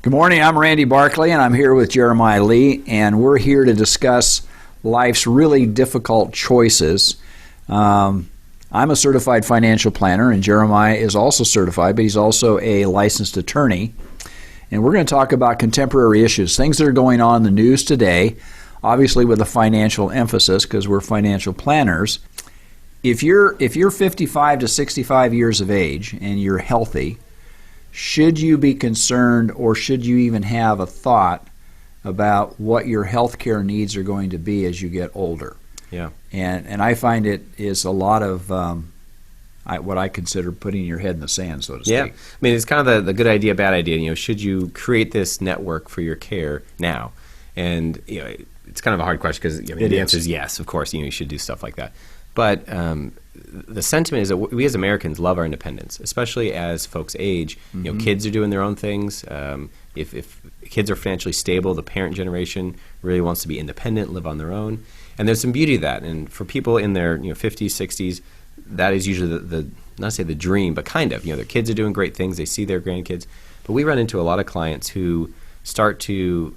Good morning. I'm Randy Barkley, and I'm here with Jeremiah Lee, and we're here to discuss life's really difficult choices. I'm a certified financial planner, and Jeremiah is also certified, but he's also a licensed attorney. And we're going to talk about contemporary issues, things that are going on in the news today, obviously with a financial emphasis because we're financial planners. If you're 55 to 65 years of age and you're healthy, should you be concerned, or should you even have a thought about what your health care needs are going to be as you get older? Yeah. And I find it is a lot of what I consider putting your head in the sand, so to speak. Yeah. I mean, it's kind of the good idea, bad idea. You know, should you create this network for your care now? And you know, it's kind of a hard question because the answer is yes, of course. You know, you should do stuff like that. But the sentiment is that we as Americans love our independence, especially as folks age. Mm-hmm. You know, kids are doing their own things. If kids are financially stable, the parent generation really wants to be independent, live on their own. And there's some beauty to that. And for people in their 50s, 60s, that is usually the not to say the dream, but kind of. You know, their kids are doing great things. They see their grandkids. But we run into a lot of clients who start to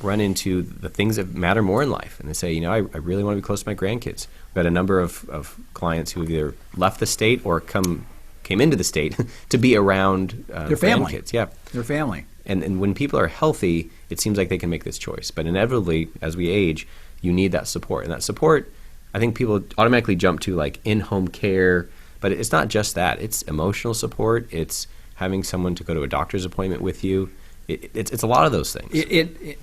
run into the things that matter more in life. And they say, I really want to be close to my grandkids. We've had a number of clients who either left the state or came into the state to be around their family. Grandkids. Yeah. Their family. And when people are healthy, it seems like they can make this choice. But inevitably, as we age, you need that support. And that support, I think people automatically jump to like in-home care. But it's not just that. It's emotional support. It's having someone to go to a doctor's appointment with you. It's a lot of those things.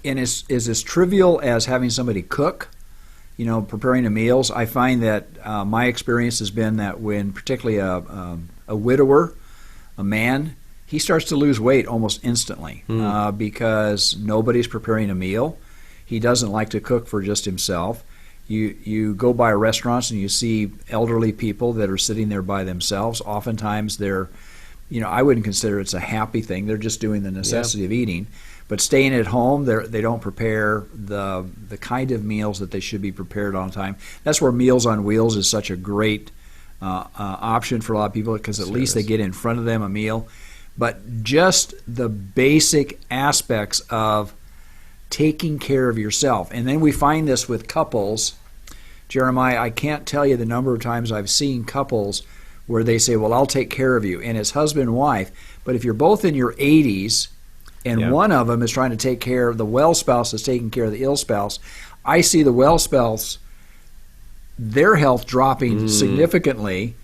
And is as trivial as having somebody cook, preparing the meals. I find that my experience has been that when particularly a widower, a man, he starts to lose weight almost instantly because nobody's preparing a meal. He doesn't like to cook for just himself. You go by restaurants and you see elderly people that are sitting there by themselves. Oftentimes they're I wouldn't consider it's a happy thing. They're just doing the necessity of eating. But staying at home, they don't prepare the kind of meals that they should be prepared on time. That's where Meals on Wheels is such a great option for a lot of people because at least they get in front of them a meal. But just the basic aspects of taking care of yourself. And then we find this with couples. Jeremiah, I can't tell you the number of times I've seen couples where they say, well, I'll take care of you. And it's husband and wife. But if you're both in your 80s and one of them is trying to take care of the well spouse is taking care of the ill spouse, I see the well spouse, their health dropping significantly,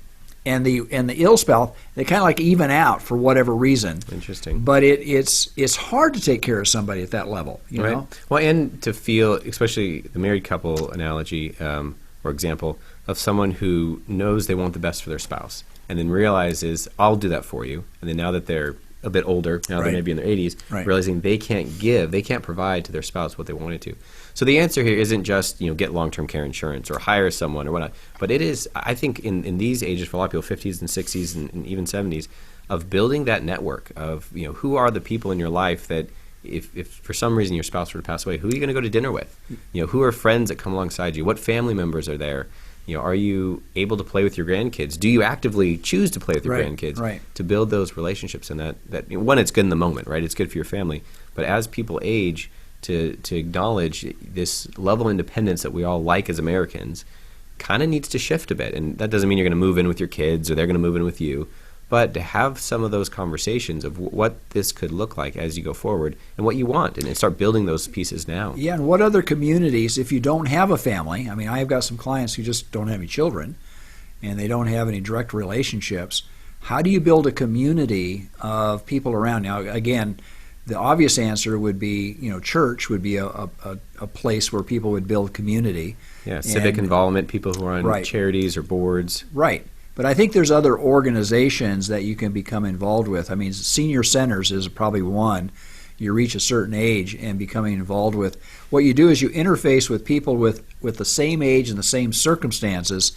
and the ill spouse, they kind of like even out for whatever reason. Interesting. But it's hard to take care of somebody at that level, you know? Well, and to feel, especially the married couple analogy or example, of someone who knows they want the best for their spouse and then realizes, I'll do that for you. And then now that they're a bit older, now they may be in their 80s, realizing they can't provide to their spouse what they wanted to. So the answer here isn't just, get long-term care insurance or hire someone or whatnot, but it is, I think, in these ages for a lot of people, 50s and 60s and even 70s, of building that network of, who are the people in your life that if for some reason your spouse were to pass away, who are you going to go to dinner with? Who are friends that come alongside you? What family members are there? Are you able to play with your grandkids? Do you actively choose to play with your grandkids? To build those relationships, and that one, it's good in the moment, right? It's good for your family. But as people age, to acknowledge this level of independence that we all like as Americans kind of needs to shift a bit. And that doesn't mean you're going to move in with your kids or they're going to move in with you. But to have some of those conversations of what this could look like as you go forward and what you want, and start building those pieces now. Yeah, and what other communities, if you don't have a family, I mean, I've got some clients who just don't have any children and they don't have any direct relationships. How do you build a community of people around? Now, again, the obvious answer would be, church would be a place where people would build community. Yeah, civic involvement, people who are on charities or boards. Right. But I think there's other organizations that you can become involved with. I mean, senior centers is probably one. You reach a certain age and becoming involved with. What you do is you interface with people with the same age and the same circumstances,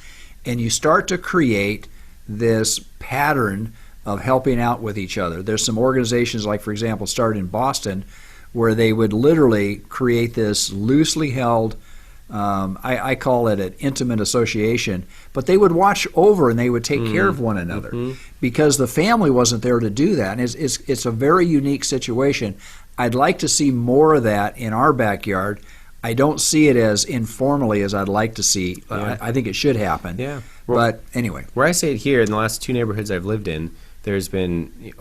and you start to create this pattern of helping out with each other. There's some organizations like, for example, started in Boston, where they would literally create this loosely held I call it an intimate association, but they would watch over and they would take care of one another because the family wasn't there to do that. And it's a very unique situation. I'd like to see more of that in our backyard. I don't see it as informally as I'd like to see. I think it should happen. Yeah. But anyway. Where I say it here, in the last 2 neighborhoods I've lived in, there's been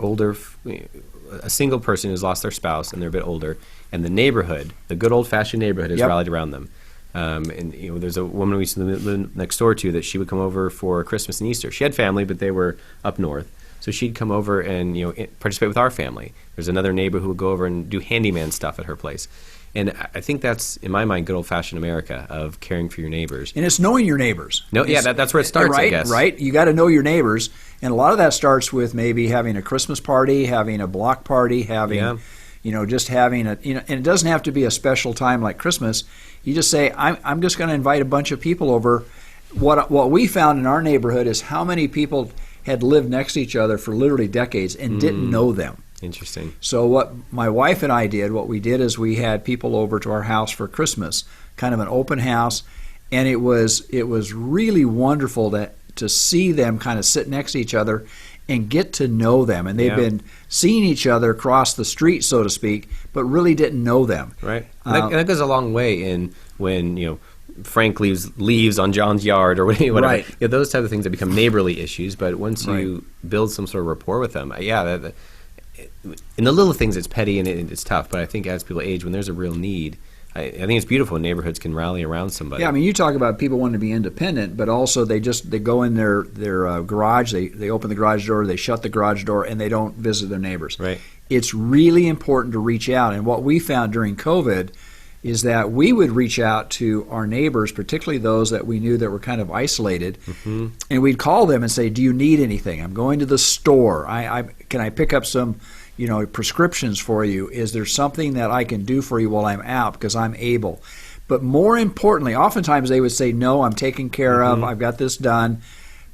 a single person who's lost their spouse and they're a bit older, and the neighborhood, the good old-fashioned neighborhood, has rallied around them. And there's a woman we used to live next door to that she would come over for Christmas and Easter. She had family, but they were up north. So she'd come over and participate with our family. There's another neighbor who would go over and do handyman stuff at her place. And I think that's, in my mind, good old-fashioned America of caring for your neighbors. And it's knowing your neighbors. That's where it starts, right, I guess. Right? You got to know your neighbors. And a lot of that starts with maybe having a Christmas party, having a block party, having, just having and it doesn't have to be a special time like Christmas. You just say, I'm just going to invite a bunch of people over. What we found in our neighborhood is how many people had lived next to each other for literally decades and didn't know them. Interesting. So what my wife and I did, what we did is we had people over to our house for Christmas, kind of an open house, and it was really wonderful to see them kind of sit next to each other and get to know them. And they've been seeing each other across the street, so to speak, but really didn't know them. Right. And that goes a long way in when, Frank leaves on John's yard or whatever. Right. Those type of things that become neighborly issues. But once you build some sort of rapport with them, in the little things, it's petty and it's tough. But I think as people age, when there's a real need, I think it's beautiful when neighborhoods can rally around somebody. Yeah, I mean, you talk about people wanting to be independent, but also they go in their garage, they open the garage door, they shut the garage door, and they don't visit their neighbors. Right. It's really important to reach out. And what we found during COVID is that we would reach out to our neighbors, particularly those that we knew that were kind of isolated, and we'd call them and say, do you need anything? I'm going to the store. Can I pick up some prescriptions for you? Is there something that I can do for you while I'm out because I'm able? But more importantly, oftentimes they would say, no, I'm taken care of. I've got this done.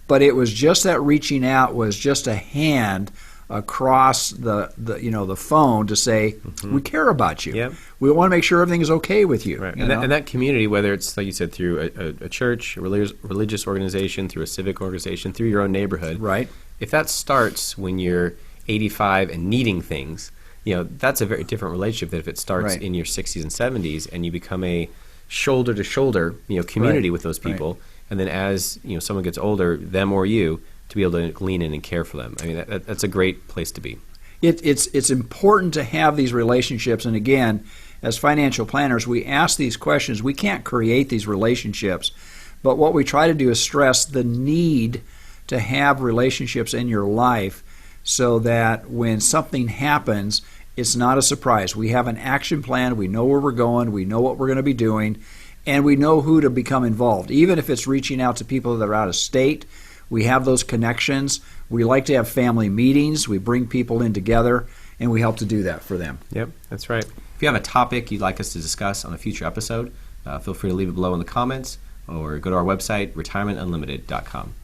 But it was just that reaching out was just a hand across the phone to say, we care about you. Yep. We want to make sure everything is okay with you. Right. And that community, whether it's, like you said, through a church, a religious organization, through a civic organization, through your own neighborhood, right? If that starts when you're 85 and needing things, that's a very different relationship than if it starts in your 60s and 70s and you become a shoulder-to-shoulder community with those people. Right. And then as someone gets older, them or you, to be able to lean in and care for them. I mean, that's a great place to be. It's important to have these relationships. And again, as financial planners, we ask these questions. We can't create these relationships. But what we try to do is stress the need to have relationships in your life so that when something happens, it's not a surprise. We have an action plan. We know where we're going. We know what we're going to be doing. And we know who to become involved. Even if it's reaching out to people that are out of state, we have those connections. We like to have family meetings. We bring people in together, and we help to do that for them. Yep, that's right. If you have a topic you'd like us to discuss on a future episode, feel free to leave it below in the comments or go to our website, retirementunlimited.com.